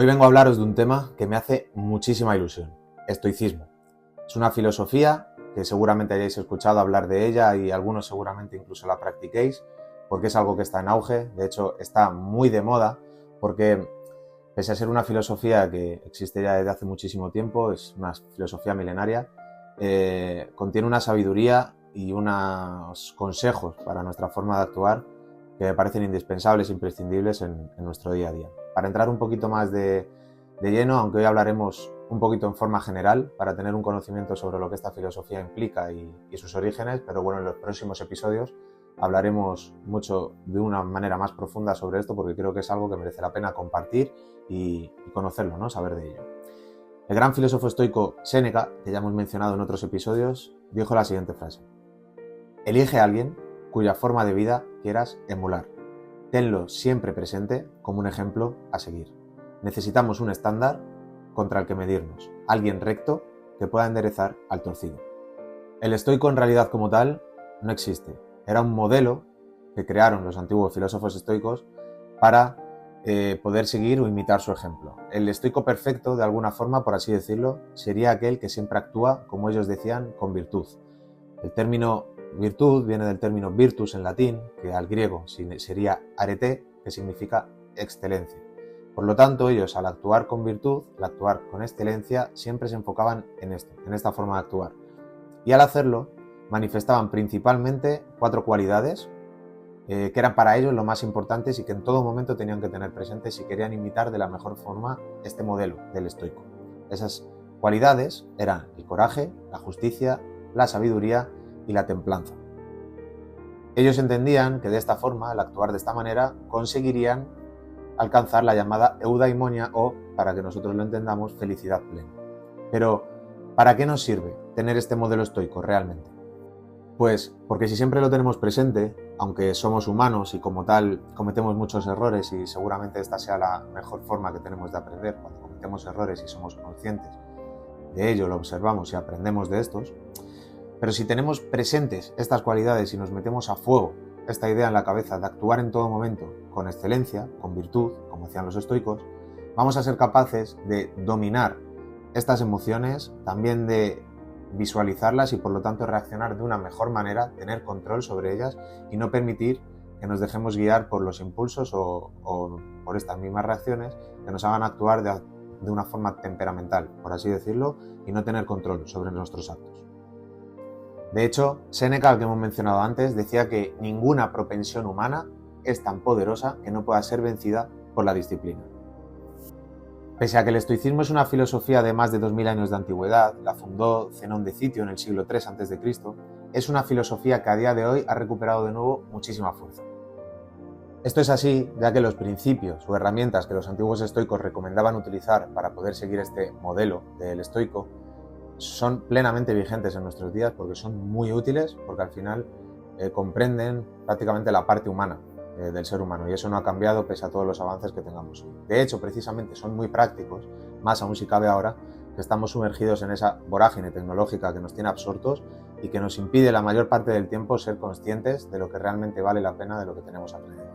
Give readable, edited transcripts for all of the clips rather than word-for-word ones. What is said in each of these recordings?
Hoy vengo a hablaros de un tema que me hace muchísima ilusión, estoicismo. Es una filosofía que seguramente hayáis escuchado hablar de ella y algunos seguramente incluso la practiquéis, porque es algo que está en auge, de hecho está muy de moda, porque pese a ser una filosofía que existe ya desde hace muchísimo tiempo, es una filosofía milenaria, contiene una sabiduría y unos consejos para nuestra forma de actuar que me parecen indispensables e imprescindibles en nuestro día a día. Para entrar un poquito más de lleno, aunque hoy hablaremos un poquito en forma general, para tener un conocimiento sobre lo que esta filosofía implica y sus orígenes, pero bueno, en los próximos episodios hablaremos mucho de una manera más profunda sobre esto, porque creo que es algo que merece la pena compartir y conocerlo, ¿no? Saber de ello. El gran filósofo estoico Séneca, que ya hemos mencionado en otros episodios, dijo la siguiente frase: elige a alguien cuya forma de vida quieras emular. Tenlo siempre presente como un ejemplo a seguir. Necesitamos un estándar contra el que medirnos, alguien recto que pueda enderezar al torcido. El estoico en realidad como tal no existe. Era un modelo que crearon los antiguos filósofos estoicos para poder seguir o imitar su ejemplo. El estoico perfecto, de alguna forma, por así decirlo, sería aquel que siempre actúa, como ellos decían, con virtud. El término virtud viene del término virtus en latín, que al griego sería arete, que significa excelencia. Por lo tanto, ellos al actuar con virtud, al actuar con excelencia, siempre se enfocaban en esto, en esta forma de actuar. Y al hacerlo, manifestaban principalmente 4 cualidades que eran para ellos lo más importantes y que en todo momento tenían que tener presentes si querían imitar de la mejor forma este modelo del estoico. Esas cualidades eran el coraje, la justicia, la sabiduría y la templanza. Ellos entendían que de esta forma, al actuar de esta manera, conseguirían alcanzar la llamada eudaimonia o, para que nosotros lo entendamos, felicidad plena. Pero, ¿para qué nos sirve tener este modelo estoico realmente? Pues porque si siempre lo tenemos presente, aunque somos humanos y como tal cometemos muchos errores y seguramente esta sea la mejor forma que tenemos de aprender, cuando cometemos errores y somos conscientes de ello, lo observamos y aprendemos de estos, pero si tenemos presentes estas cualidades y nos metemos a fuego esta idea en la cabeza de actuar en todo momento con excelencia, con virtud, como decían los estoicos, vamos a ser capaces de dominar estas emociones, también de visualizarlas y por lo tanto reaccionar de una mejor manera, tener control sobre ellas y no permitir que nos dejemos guiar por los impulsos o por estas mismas reacciones que nos hagan actuar de una forma temperamental, por así decirlo, y no tener control sobre nuestros actos. De hecho, Séneca, al que hemos mencionado antes, decía que ninguna propensión humana es tan poderosa que no pueda ser vencida por la disciplina. Pese a que el estoicismo es una filosofía de más de 2000 años de antigüedad, la fundó Zenón de Citio en el siglo III a.C., es una filosofía que a día de hoy ha recuperado de nuevo muchísima fuerza. Esto es así, ya que los principios o herramientas que los antiguos estoicos recomendaban utilizar para poder seguir este modelo del estoico son plenamente vigentes en nuestros días porque son muy útiles, porque al final comprenden prácticamente la parte humana del ser humano y eso no ha cambiado pese a todos los avances que tengamos hoy. De hecho, precisamente son muy prácticos, más aún si cabe ahora que estamos sumergidos en esa vorágine tecnológica que nos tiene absortos y que nos impide la mayor parte del tiempo ser conscientes de lo que realmente vale la pena de lo que tenemos alrededor.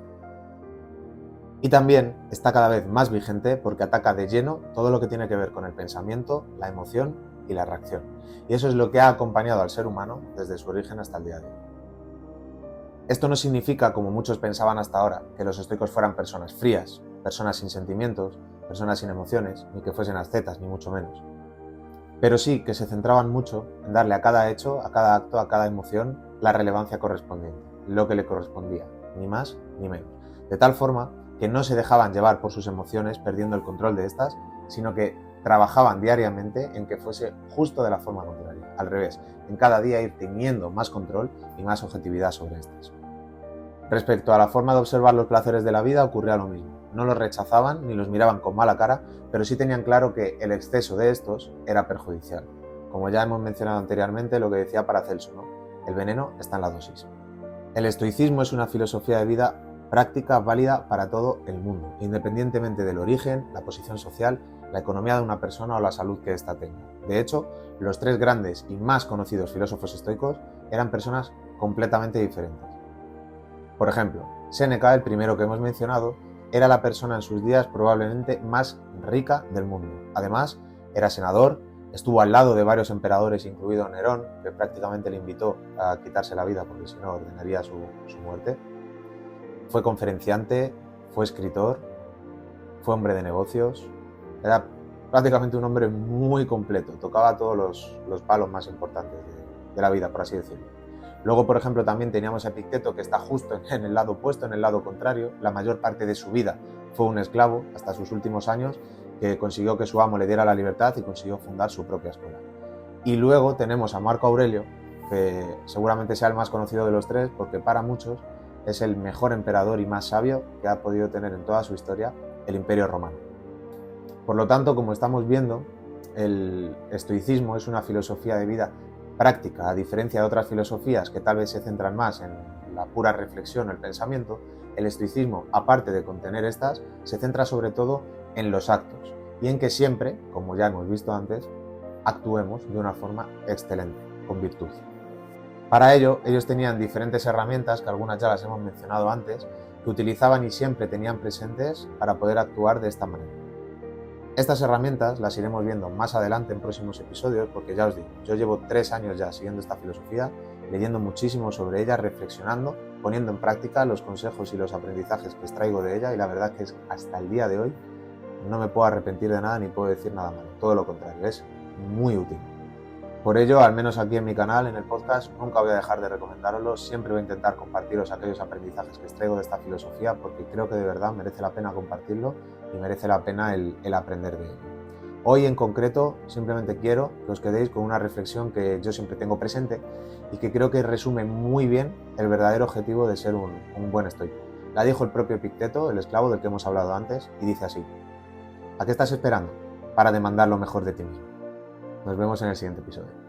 Y también está cada vez más vigente porque ataca de lleno todo lo que tiene que ver con el pensamiento, la emoción y la reacción. Y eso es lo que ha acompañado al ser humano desde su origen hasta el día de hoy. Esto no significa, como muchos pensaban hasta ahora, que los estoicos fueran personas frías, personas sin sentimientos, personas sin emociones, ni que fuesen ascetas, ni mucho menos. Pero sí que se centraban mucho en darle a cada hecho, a cada acto, a cada emoción, la relevancia correspondiente, lo que le correspondía, ni más ni menos. De tal forma que no se dejaban llevar por sus emociones perdiendo el control de estas, sino que trabajaban diariamente en que fuese justo de la forma contraria, al revés, en cada día ir teniendo más control y más objetividad sobre estas. Respecto a la forma de observar los placeres de la vida ocurría lo mismo. No los rechazaban ni los miraban con mala cara, pero sí tenían claro que el exceso de estos era perjudicial. Como ya hemos mencionado anteriormente lo que decía Paracelso, ¿no? El veneno está en la dosis. El estoicismo es una filosofía de vida práctica válida para todo el mundo, independientemente del origen, la posición social, la economía de una persona o la salud que ésta tenga. De hecho, los 3 grandes y más conocidos filósofos estoicos eran personas completamente diferentes. Por ejemplo, Séneca, el primero que hemos mencionado, era la persona en sus días probablemente más rica del mundo. Además, era senador, estuvo al lado de varios emperadores, incluido Nerón, que prácticamente le invitó a quitarse la vida porque si no ordenaría su muerte. Fue conferenciante, fue escritor, fue hombre de negocios, era prácticamente un hombre muy completo, tocaba todos los palos más importantes de la vida, por así decirlo. Luego, por ejemplo, también teníamos a Epicteto, que está justo en el lado opuesto, en el lado contrario. La mayor parte de su vida fue un esclavo, hasta sus últimos años, que consiguió que su amo le diera la libertad y consiguió fundar su propia escuela. Y luego tenemos a Marco Aurelio, que seguramente sea el más conocido de los tres, porque para muchos es el mejor emperador y más sabio que ha podido tener en toda su historia el Imperio Romano. Por lo tanto, como estamos viendo, el estoicismo es una filosofía de vida práctica, a diferencia de otras filosofías que tal vez se centran más en la pura reflexión o el pensamiento. El estoicismo, aparte de contener estas, se centra sobre todo en los actos y en que siempre, como ya hemos visto antes, actuemos de una forma excelente, con virtud. Para ello, ellos tenían diferentes herramientas, que algunas ya las hemos mencionado antes, que utilizaban y siempre tenían presentes para poder actuar de esta manera. Estas herramientas las iremos viendo más adelante en próximos episodios porque ya os digo, yo llevo 3 años ya siguiendo esta filosofía, leyendo muchísimo sobre ella, reflexionando, poniendo en práctica los consejos y los aprendizajes que extraigo de ella y la verdad que es hasta el día de hoy no me puedo arrepentir de nada ni puedo decir nada malo, todo lo contrario, es muy útil. Por ello, al menos aquí en mi canal, en el podcast, nunca voy a dejar de recomendaroslo, siempre voy a intentar compartiros aquellos aprendizajes que extraigo de esta filosofía porque creo que de verdad merece la pena compartirlo y merece la pena el aprender de ello. Hoy en concreto simplemente quiero que os quedéis con una reflexión que yo siempre tengo presente y que creo que resume muy bien el verdadero objetivo de ser un buen estoico. La dijo el propio Epicteto, el esclavo del que hemos hablado antes, y dice así: ¿a qué estás esperando para demandar lo mejor de ti mismo? Nos vemos en el siguiente episodio.